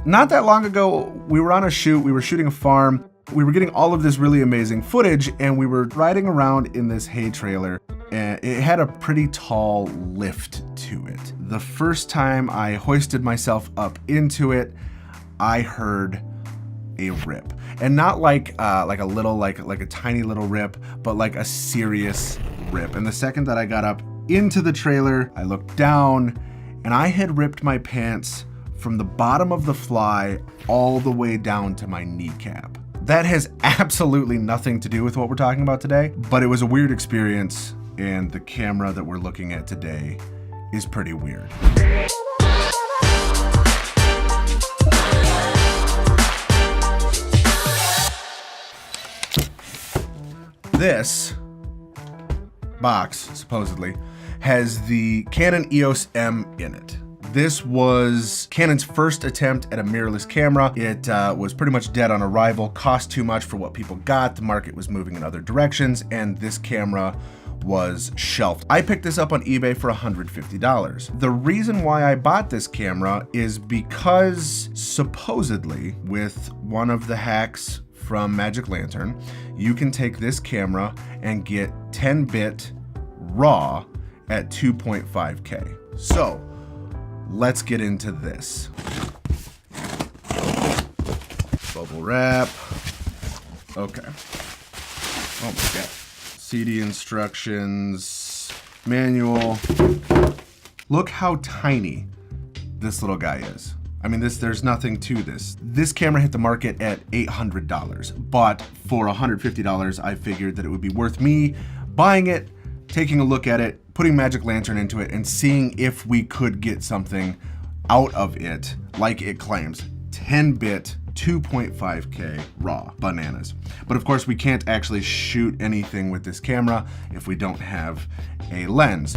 Not that long ago, we were on a shoot, we were shooting a farm, we were getting all of this really amazing footage, and we were riding around in this hay trailer, and it had a pretty tall lift to it. The first time I hoisted myself up into it, I heard a rip. And not like a little, like a tiny little rip, but like a serious rip. And the second that I got up into the trailer, I looked down, and I had ripped my pants from the bottom of the fly all the way down to my kneecap. That has absolutely nothing to do with what we're talking about today, but it was a weird experience, and the camera that we're looking at today is pretty weird. This box, supposedly, has the Canon EOS-M in it. This was Canon's first attempt at a mirrorless camera. It was pretty much dead on arrival, cost too much for what people got, the market was moving in other directions, and this camera was shelved. I picked this up on eBay for $150. The reason why I bought this camera is because supposedly, with one of the hacks from Magic Lantern, you can take this camera and get 10-bit RAW at 2.5K. So, let's get into this. Bubble wrap. Okay. Oh my God. CD instructions, manual. Look how tiny this little guy is. I mean, there's nothing to this. This camera hit the market at $800, but for $150, I figured that it would be worth me buying it, taking a look at it, putting Magic Lantern into it, and seeing if we could get something out of it like it claims. 10-bit, 2.5K RAW. Bananas. But of course, we can't actually shoot anything with this camera if we don't have a lens.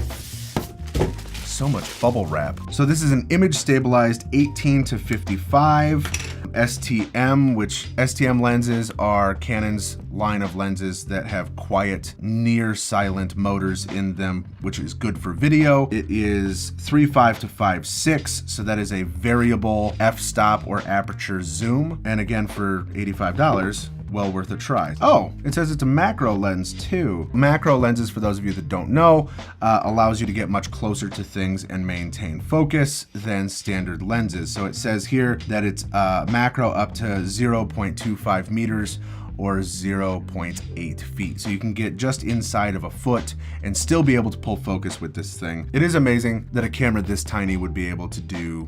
So much bubble wrap. So this is an image stabilized 18 to 55 STM, which STM lenses are Canon's line of lenses that have quiet, near silent motors in them, which is good for video. It is 3.5 to 5.6, so that is a variable f-stop or aperture zoom. And again, for $85, well worth a try. Oh, it says it's a macro lens too. Macro lenses, for those of you that don't know, allows you to get much closer to things and maintain focus than standard lenses. So it says here that it's macro up to 0.25 meters or 0.8 feet. So you can get just inside of a foot and still be able to pull focus with this thing. It is amazing that a camera this tiny would be able to do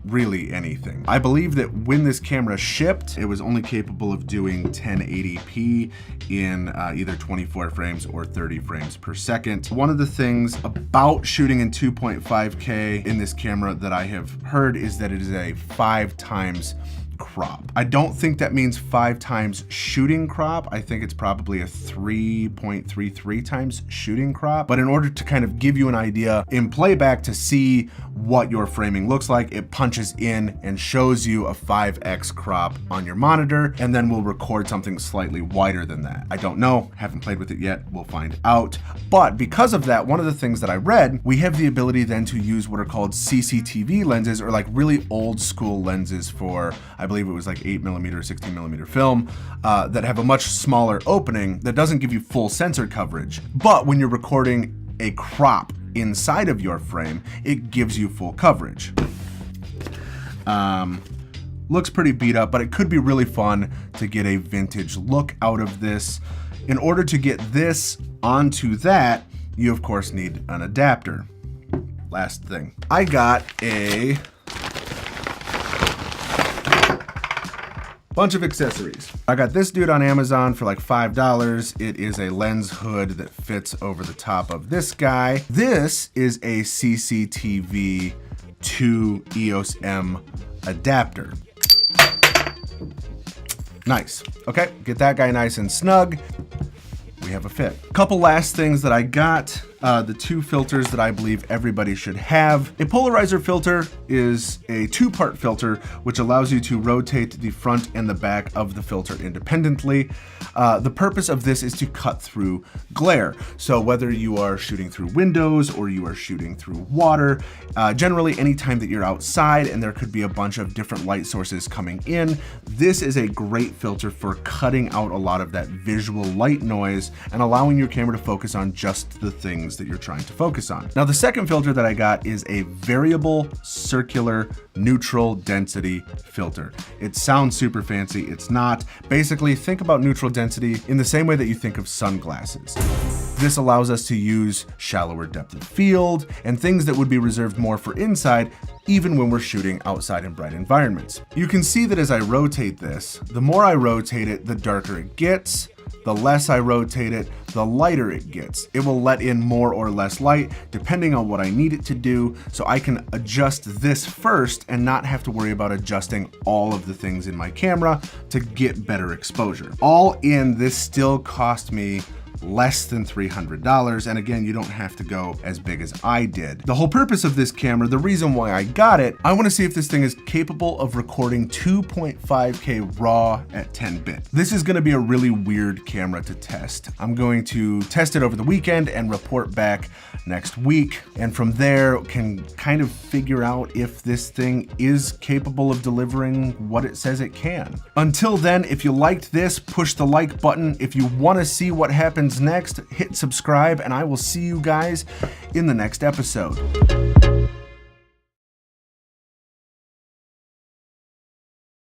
really anything. I believe that when this camera shipped, it was only capable of doing 1080p in either 24 frames or 30 frames per second. One of the things about shooting in 2.5K in this camera that I have heard is that it is a 5 times crop. I don't think that means 5 times shooting crop. I think it's probably a 3.33 times shooting crop. But in order to kind of give you an idea in playback to see what your framing looks like, it punches in and shows you a 5x crop on your monitor, and then we'll record something slightly wider than that. I don't know, haven't played with it yet, we'll find out. But because of that, one of the things that I read, we have the ability then to use what are called CCTV lenses, or like really old school lenses for, I believe it was like 8mm, 16mm film, that have a much smaller opening that doesn't give you full sensor coverage. But when you're recording a crop inside of your frame, it gives you full coverage. Looks pretty beat up, but it could be really fun to get a vintage look out of this. In order to get this onto that, you of course need an adapter. Last thing. I got a bunch of accessories. I got this dude on Amazon for like $5. It is a lens hood that fits over the top of this guy. This is a CCTV to EOS-M adapter. Nice. Okay, get that guy nice and snug. We have a fit. Couple last things that I got. the two filters that I believe everybody should have. A polarizer filter is a two-part filter, which allows you to rotate the front and the back of the filter independently. The purpose of this is to cut through glare. So whether you are shooting through windows or you are shooting through water, generally anytime that you're outside and there could be a bunch of different light sources coming in, this is a great filter for cutting out a lot of that visual light noise and allowing your camera to focus on just the things that you're trying to focus on. Now, the second filter that I got is a variable circular neutral density filter. It sounds super fancy, it's not. Basically, think about neutral density in the same way that you think of sunglasses. This allows us to use shallower depth of field and things that would be reserved more for inside, even when we're shooting outside in bright environments. You can see that as I rotate this, the more I rotate it, the darker it gets. The less I rotate it, the lighter it gets. It will let in more or less light depending on what I need it to do, so I can adjust this first and not have to worry about adjusting all of the things in my camera to get better exposure. All in, this still cost me less than $300, and again, you don't have to go as big as I did. The whole purpose of this camera, the reason why I got it, I want to see if this thing is capable of recording 2.5K RAW at 10-bit. This is going to be a really weird camera to test. I'm going to test it over the weekend and report back next week, and from there can kind of figure out if this thing is capable of delivering what it says it can. Until then, if you liked this, push the like button. If you want to see what happens next, hit subscribe, and I will see you guys in the next episode.